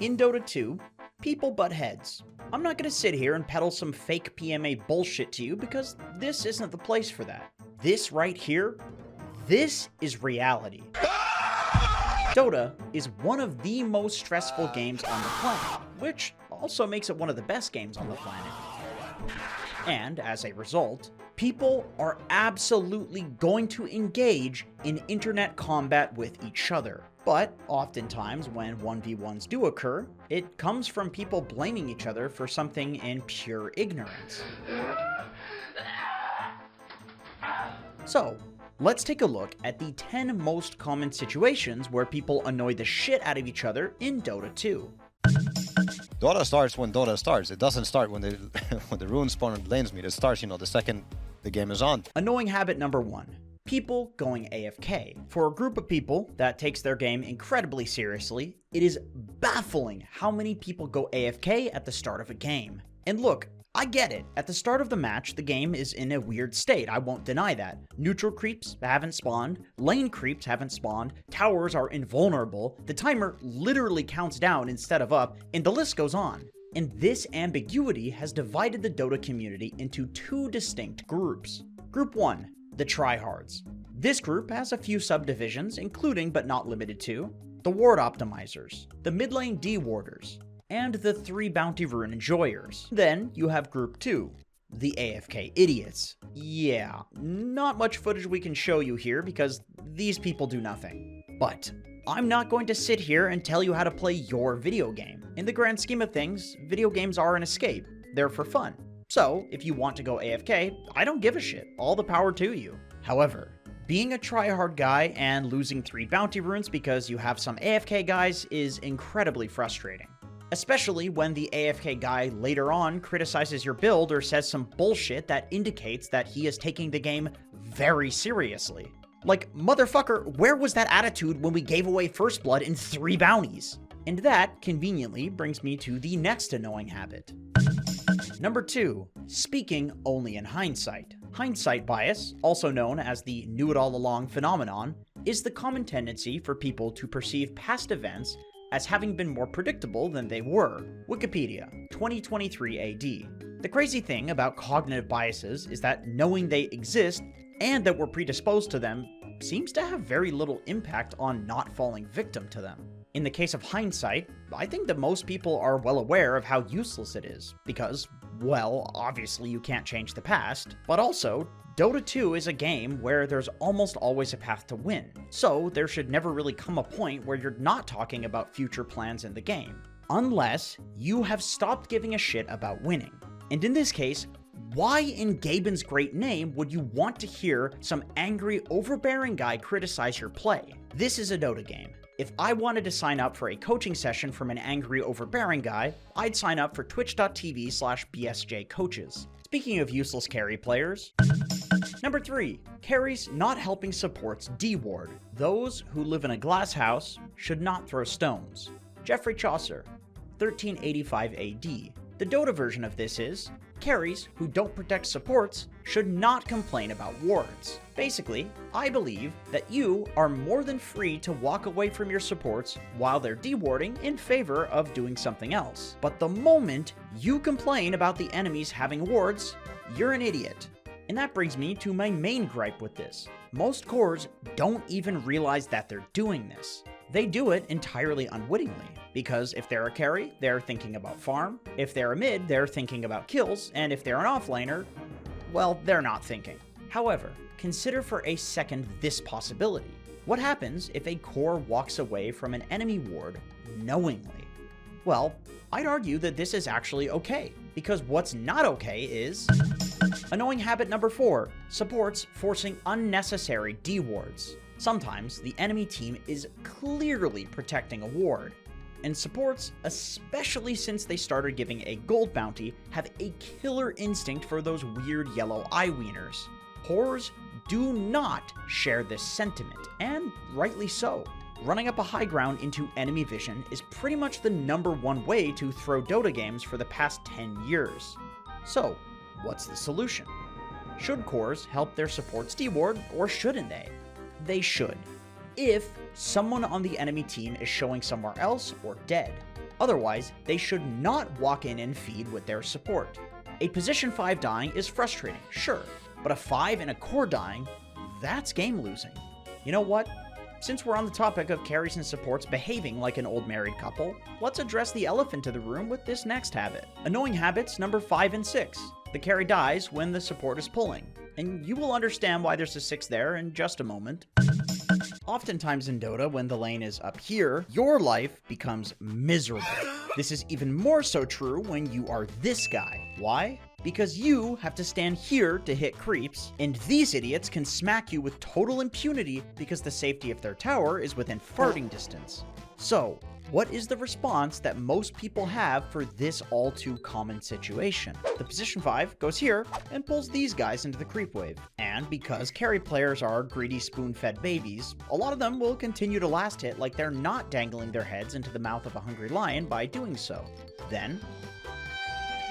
In Dota 2, people butt heads. I'm not gonna sit here and peddle some fake PMA bullshit to you because this isn't the place for that. This right here, this is reality. Dota is one of the most stressful games on the planet, which also makes it one of the best games on the planet. And as a result, people are absolutely going to engage in internet combat with each other. But oftentimes when 1v1s do occur, it comes from people blaming each other for something in pure ignorance. So, let's take a look at the 10 most common situations where people annoy the shit out of each other in Dota 2. Dota starts when Dota starts. It doesn't start when the when the rune spawn and lanes meet. It starts, the second the game is on. Annoying habit number 1. People going AFK. For a group of people that takes their game incredibly seriously, it is baffling how many people go AFK at the start of a game. And look, I get it. At the start of the match, the game is in a weird state. I won't deny that. Neutral creeps haven't spawned, lane creeps haven't spawned, towers are invulnerable, the timer literally counts down instead of up, and the list goes on. And this ambiguity has divided the Dota community into two distinct groups. Group 1, the tryhards. This group has a few subdivisions, including but not limited to the ward optimizers, the mid lane dewarders, and the 3 bounty rune enjoyers. Then you have Group 2, the AFK idiots. Yeah, not much footage we can show you here because these people do nothing. But I'm not going to sit here and tell you how to play your video game. In the grand scheme of things, video games are an escape. They're for fun. So, if you want to go AFK, I don't give a shit. All the power to you. However, being a tryhard guy and losing 3 bounty runes because you have some AFK guys is incredibly frustrating. Especially when the AFK guy later on criticizes your build or says some bullshit that indicates that he is taking the game very seriously. Like, motherfucker, where was that attitude when we gave away first blood in 3 bounties? And that, conveniently, brings me to the next annoying habit. Number 2, speaking only in hindsight. Hindsight bias, also known as the knew-it-all-along phenomenon, is the common tendency for people to perceive past events as having been more predictable than they were. Wikipedia, 2023 AD. The crazy thing about cognitive biases is that knowing they exist and that we're predisposed to them seems to have very little impact on not falling victim to them. In the case of hindsight, I think that most people are well aware of how useless it is, because, well, obviously you can't change the past, but also, Dota 2 is a game where there's almost always a path to win, so there should never really come a point where you're not talking about future plans in the game, unless you have stopped giving a shit about winning. And in this case, why in Gaben's great name would you want to hear some angry, overbearing guy criticize your play? This is a Dota game. If I wanted to sign up for a coaching session from an angry, overbearing guy, I'd sign up for twitch.tv/bsjcoaches. Speaking of useless carry players. Number 3, carries not helping supports deward. Those who live in a glass house should not throw stones. Geoffrey Chaucer, 1385 AD. The Dota version of this is, carries who don't protect supports should not complain about wards. Basically, I believe that you are more than free to walk away from your supports while they're dewarding in favor of doing something else. But the moment you complain about the enemies having wards, you're an idiot. And that brings me to my main gripe with this. Most cores don't even realize that they're doing this. They do it entirely unwittingly, because if they're a carry, they're thinking about farm, if they're a mid, they're thinking about kills, and if they're an offlaner, well, they're not thinking. However, consider for a second this possibility. What happens if a core walks away from an enemy ward knowingly? Well, I'd argue that this is actually okay, because what's not okay is annoying habit number 4, supports forcing unnecessary dewards. Sometimes the enemy team is clearly protecting a ward, and supports, especially since they started giving a gold bounty, have a killer instinct for those weird yellow eye wieners. Cores do not share this sentiment, and rightly so. Running up a high ground into enemy vision is pretty much the #1 way to throw Dota games for the past 10 years. So, what's the solution? Should cores help their supports deward, or shouldn't they? They should, if someone on the enemy team is showing somewhere else or dead. Otherwise, they should not walk in and feed with their support. A position 5 dying is frustrating, sure, but a 5 in a core dying, that's game losing. You know what? Since we're on the topic of carries and supports behaving like an old married couple, let's address the elephant in the room with this next habit. Annoying habits number 5 and 6. The carry dies when the support is pulling, and you will understand why there's a 6 there in just a moment. Oftentimes in Dota, when the lane is up here, your life becomes miserable. This is even more so true when you are this guy. Why? Because you have to stand here to hit creeps, and these idiots can smack you with total impunity because the safety of their tower is within farting distance. So, what is the response that most people have for this all too common situation? The position 5 goes here and pulls these guys into the creep wave. And because carry players are greedy spoon-fed babies, a lot of them will continue to last hit like they're not dangling their heads into the mouth of a hungry lion by doing so. Then,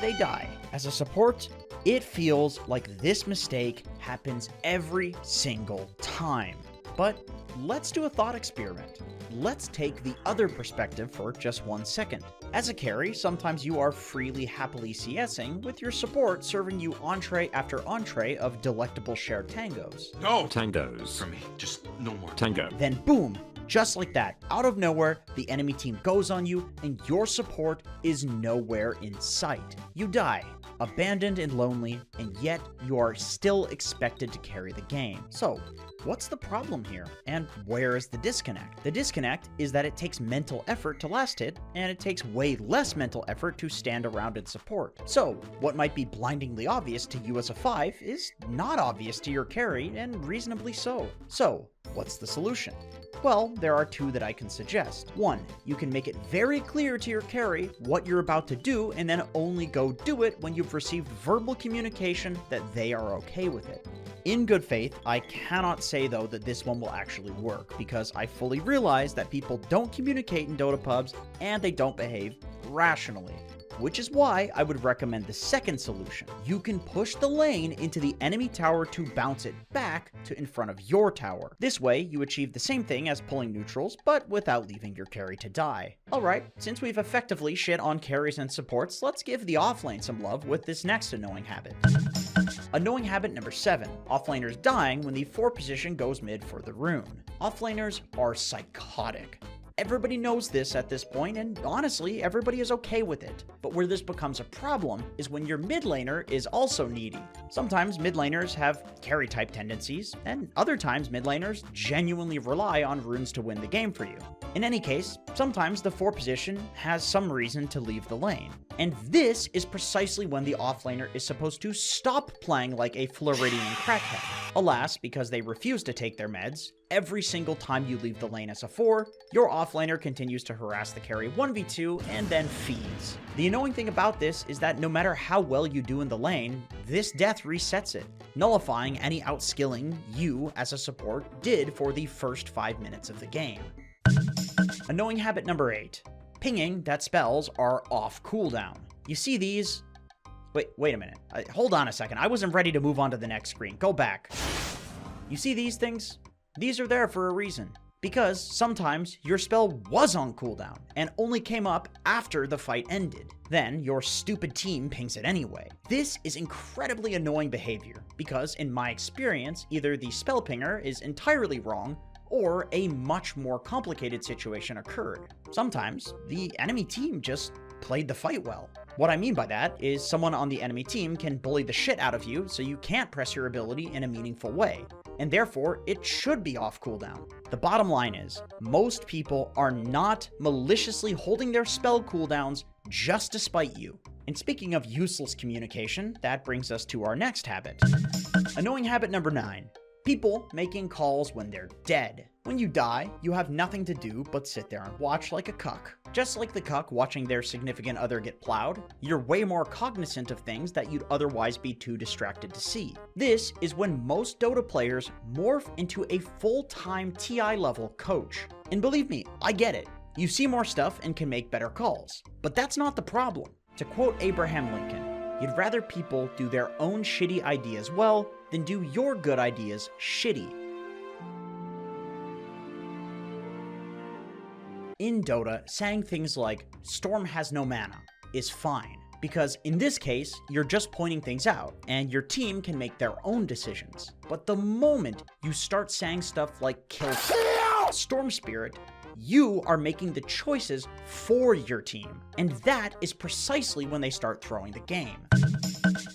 they die. As a support, it feels like this mistake happens every single time. But let's do a thought experiment. Let's take the other perspective for just 1 second. As a carry, sometimes you are freely happily CSing with your support serving you entree after entree of delectable shared tangos. No! Tangos. For me, just no more. Tango. Then boom, just like that, out of nowhere, the enemy team goes on you and your support is nowhere in sight. You die, abandoned and lonely, and yet you are still expected to carry the game. So, what's the problem here? And where is the disconnect? The disconnect is that it takes mental effort to last hit, and it takes way less mental effort to stand around and support. So, what might be blindingly obvious to you as a 5 is not obvious to your carry, and reasonably so. So, what's the solution? Well, there are 2 that I can suggest. 1, you can make it very clear to your carry what you're about to do and then only go do it when you've received verbal communication that they are okay with it. In good faith, I cannot say though that this one will actually work because I fully realize that people don't communicate in Dota pubs and they don't behave rationally. Which is why I would recommend the second solution. You can push the lane into the enemy tower to bounce it back to in front of your tower. This way, you achieve the same thing as pulling neutrals, but without leaving your carry to die. Alright, since we've effectively shit on carries and supports, let's give the offlane some love with this next annoying habit. Annoying habit number 7, offlaners dying when the 4 position goes mid for the rune. Offlaners are psychotic. Everybody knows this at this point, and honestly, everybody is okay with it. But where this becomes a problem is when your mid laner is also needy. Sometimes mid laners have carry type tendencies, and other times mid laners genuinely rely on runes to win the game for you. In any case, sometimes the 4 position has some reason to leave the lane. And this is precisely when the offlaner is supposed to stop playing like a Floridian crackhead. Alas, because they refuse to take their meds, every single time you leave the lane as a 4, your offlaner continues to harass the carry 1v2 and then feeds. The annoying thing about this is that no matter how well you do in the lane, this death resets it, nullifying any outskilling you as a support did for the first 5 minutes of the game. Annoying habit number 8. Pinging that spells are off cooldown. You see these? Wait a minute. Hold on a second. I wasn't ready to move on to the next screen. Go back. You see these things? These are there for a reason. Because sometimes your spell was on cooldown and only came up after the fight ended. Then your stupid team pings it anyway. This is incredibly annoying behavior because in my experience, either the spell pinger is entirely wrong or a much more complicated situation occurred. Sometimes the enemy team just played the fight well. What I mean by that is someone on the enemy team can bully the shit out of you so you can't press your ability in a meaningful way, and therefore it should be off cooldown. The bottom line is, most people are not maliciously holding their spell cooldowns just to spite you. And speaking of useless communication, that brings us to our next habit. Annoying habit number 9. People making calls when they're dead. When you die, you have nothing to do but sit there and watch like a cuck. Just like the cuck watching their significant other get plowed, you're way more cognizant of things that you'd otherwise be too distracted to see. This is when most Dota players morph into a full-time TI level coach. And believe me, I get it. You see more stuff and can make better calls. But that's not the problem. To quote Abraham Lincoln, you'd rather people do their own shitty ideas well than do your good ideas shitty. In Dota, saying things like, Storm has no mana, is fine. Because in this case, you're just pointing things out, and your team can make their own decisions. But the moment you start saying stuff like kill Storm Spirit, you are making the choices for your team. And that is precisely when they start throwing the game.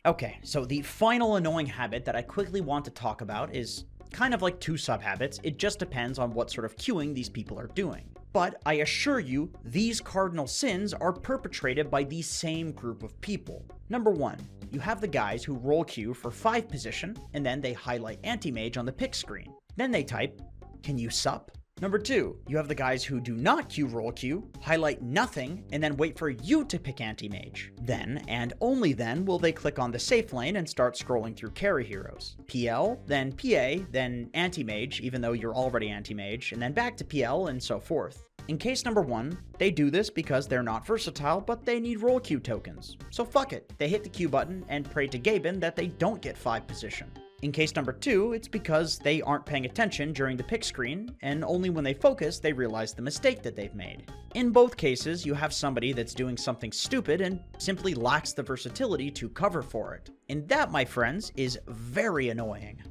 Okay, so the final annoying habit that I quickly want to talk about is kind of like 2 sub-habits. It just depends on what sort of queuing these people are doing. But I assure you, these cardinal sins are perpetrated by the same group of people. Number 1, you have the guys who roll Q for 5 position, and then they highlight anti-mage on the pick screen. Then they type, "Can you sup?" Number 2, you have the guys who do not Q roll Q, highlight nothing, and then wait for you to pick anti-mage. Then, and only then, will they click on the safe lane and start scrolling through carry heroes. PL, then PA, then anti-mage, even though you're already anti-mage, and then back to PL, and so forth. In case number 1, they do this because they're not versatile, but they need roll Q tokens. So fuck it, they hit the Q button and pray to Gaben that they don't get 5 position. In case number 2, it's because they aren't paying attention during the pick screen, and only when they focus they realize the mistake that they've made. In both cases, you have somebody that's doing something stupid and simply lacks the versatility to cover for it. And that, my friends, is very annoying.